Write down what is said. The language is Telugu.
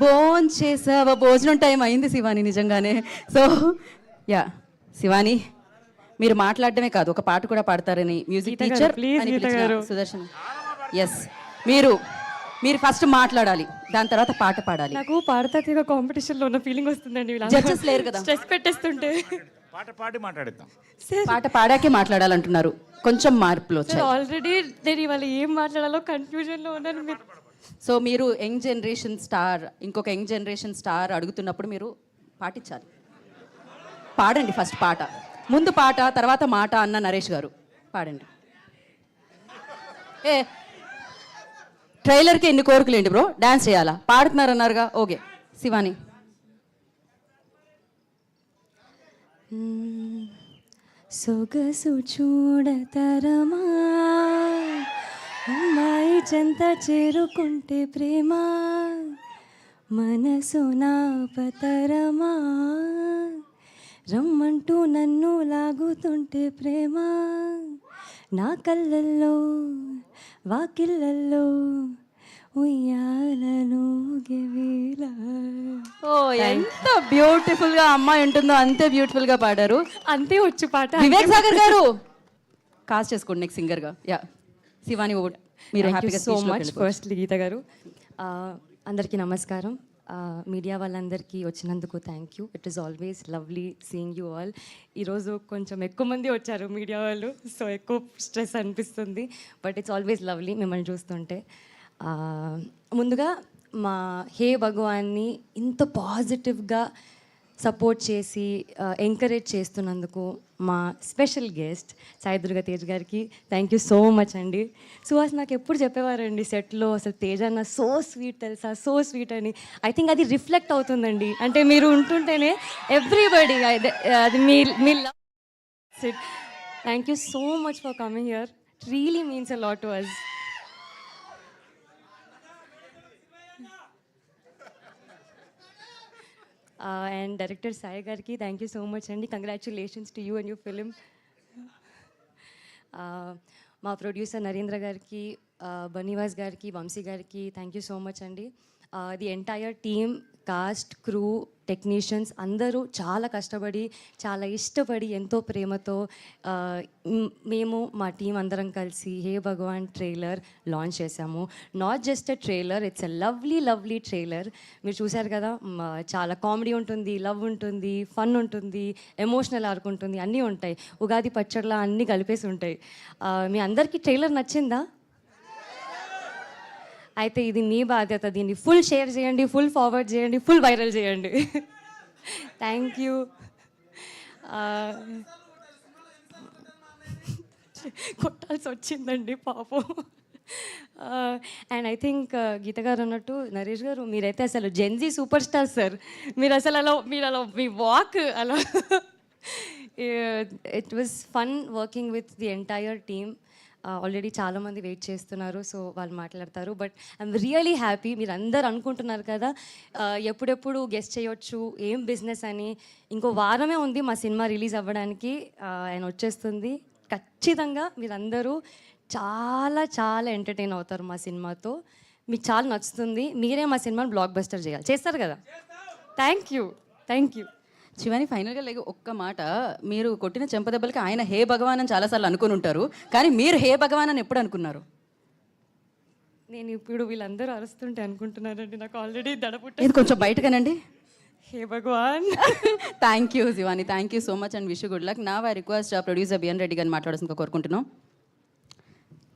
భోంచేసావా? భోజనం టైం అయింది శివాని నిజంగానే. సో యా శివాని, మీరు మాట్లాడటమే కాదు ఒక పాట కూడా పాడతారని మ్యూజిక్ టీచర్ అని పిలిచిన సుదర్శన్. ఎస్, మీరు మీరు ఫస్ట్ మాట్లాడాలి, దాని తర్వాత పాట పాడాలి. నాకు పాడతాతిగా కాంపిటీషన్లో ఉన్న ఫీలింగ్ వస్తుందండి. జడ్జెస్ లేరు కదా, స్ట్రెస్ పెట్టేస్తుంటే. పాట పాడి మాట్లాడిద్దాం. పాట పాడాకే మాట్లాడాలంటున్నారు, కొంచెం మార్పులు వచ్చాయి. ఆల్రెడీ నేను ఇవాళ ఏం మాట్లాడాలో కన్ఫ్యూజన్లో ఉన్నాను. మీరు సో మీరు యంగ్ జనరేషన్ స్టార్, ఇంకొక యంగ్ జనరేషన్ స్టార్ అడుగుతున్నప్పుడు మీరు పాటించాలి. పాడండి ఫస్ట్ పాట, ముందు పాట తర్వాత మాట అన్న నరేష్ గారు పాడండి. ఏ ట్రైలర్కి ఎన్ని కోరికలు ఏంటి బ్రో, డాన్స్ చేయాలా? పాడుతున్నారన్నారుగా, ఓకే. శివాని. సొగసు చూడతరమా, అమ్మాయి చెంత చేరుకుంటే ప్రేమ, మనసు నా పతరమా, రమ్మంటూ నన్ను లాగుతుంటే ప్రేమ, నా కళ్ళల్లో వాకిళ్ళల్లో ఉయ్యాలలో గెవేలా. ఓ ఎంత బ్యూటిఫుల్ గా అమ్మాయి ఉంటుందో అంతే బ్యూటిఫుల్ గా పాడారు. అంతే వచ్చు పాట. వివేక్ సాగర్ గారు కాస్ట్ చేసుకోండి నెక్స్ట్ సింగర్ గా. యా శివాని, మీరు హ్యాపీగా సో మచ్. ఫస్ట్లీ గీత గారు, అందరికీ నమస్కారం. మీడియా వాళ్ళందరికీ వచ్చినందుకు thank you. It is always lovely seeing you all. ఈరోజు కొంచెం ఎక్కువ మంది వచ్చారు మీడియా వాళ్ళు, సో ఎక్కువ స్ట్రెస్ అనిపిస్తుంది, బట్ ఇట్స్ ఆల్వేస్ లవ్లీ మిమ్మల్ని చూస్తుంటే. ముందుగా మా హే భగవాన్ని ఇంత పాజిటివ్గా సపోర్ట్ చేసి ఎంకరేజ్ చేస్తున్నందుకు మా స్పెషల్ గెస్ట్ సాయి దుర్గా తేజ్ గారికి థ్యాంక్ యూ సో మచ్ అండి. సుహాస్ నాకు ఎప్పుడు చెప్పేవారండి సెట్లో, అసలు తేజ్ అన్న సో స్వీట్ తెలుసా, సో స్వీట్ అని. ఐ థింక్ అది రిఫ్లెక్ట్ అవుతుందండి, అంటే మీరు ఉంటుంటేనే ఎవ్రీబడి అది మీ love. Thank you so much for coming here. It really means a lot to us. And director Sai గారికి థ్యాంక్ యూ సో మచ్ అండి. Congratulations to you and you film. మా ప్రొడ్యూసర్ నరేంద్ర గారికి, బనీవాస్ గారికి, వంశీ గారికి థ్యాంక్ యూ సో మచ్ అండి. The entire team, cost, crew, technicians అందరూ చాలా కష్టపడి, చాలా ఇష్టపడి, ఎంతో ప్రేమతో మేము మా టీం అందరం కలిసి హే భగవాన్ ట్రైలర్ లాంచ్ చేశాము. Not just a trailer, it's a lovely lovely trailer. మీరు చూశారు కదా, చాలా కామెడీ ఉంటుంది, లవ్ ఉంటుంది, ఫన్ ఉంటుంది, ఎమోషనల్ ఆర్క్ ఉంటుంది, అన్నీ ఉంటాయి. ఉగాది పచ్చడిలా అన్నీ కలిపేసి ఉంటాయి. మీ అందరికీ ట్రైలర్ నచ్చిందా? అయితే ఇది మీ బాధ్యత, దీన్ని ఫుల్ షేర్ చేయండి, ఫుల్ ఫార్వర్డ్ చేయండి, ఫుల్ వైరల్ చేయండి. Thank you. కొట్టాల్సి వచ్చిందండి పాపం. అండ్ ఐ థింక్ గీత గారు అన్నట్టు నరేష్ గారు మీరైతే అసలు జెన్జీ సూపర్ స్టార్ సార్. మీరు అసలు అలా మీ వాక్ అలా it was fun working with the entire team. Already చాలామంది వెయిట్ చేస్తున్నారు, సో వాళ్ళు మాట్లాడతారు. But I'm really happy. మీరు అందరు అనుకుంటున్నారు కదా ఎప్పుడెప్పుడు గెస్ట్ చేయొచ్చు, ఏం బిజినెస్ అని. ఇంకో వారమే ఉంది మా సినిమా రిలీజ్ అవ్వడానికి, ఆయన వచ్చేస్తుంది. ఖచ్చితంగా మీరందరూ చాలా చాలా ఎంటర్టైన్ అవుతారు మా సినిమాతో. మీకు చాలా నచ్చుతుంది. మీరే మా సినిమాని బ్లాక్ బస్టర్ చేయాలి. చేస్తారు కదా? Thank you, thank you. Shivani, ఫైనల్గా ఒక్క మాట, మీరు కొట్టిన చెంపదెబ్బలకి ఆయన హే భగవాన్ అని చాలాసార్లు అనుకుని ఉంటారు, కానీ మీరు హే భగవాన్ అని ఎప్పుడు అనుకున్నారు? నేను ఇప్పుడు వీళ్ళందరూ అరుస్తుంటే అనుకుంటున్నారండి, నాకు ఆల్రెడీ దడపుట్ట. ఇది కొంచెం బయటగానండి. Hey Bhagwan. Thank you Shivani, thank you so much and wish good luck. నా I request producer BN Reddy గారిని మాట్లాడాల్సిందిగా కోరుకుంటున్నాం.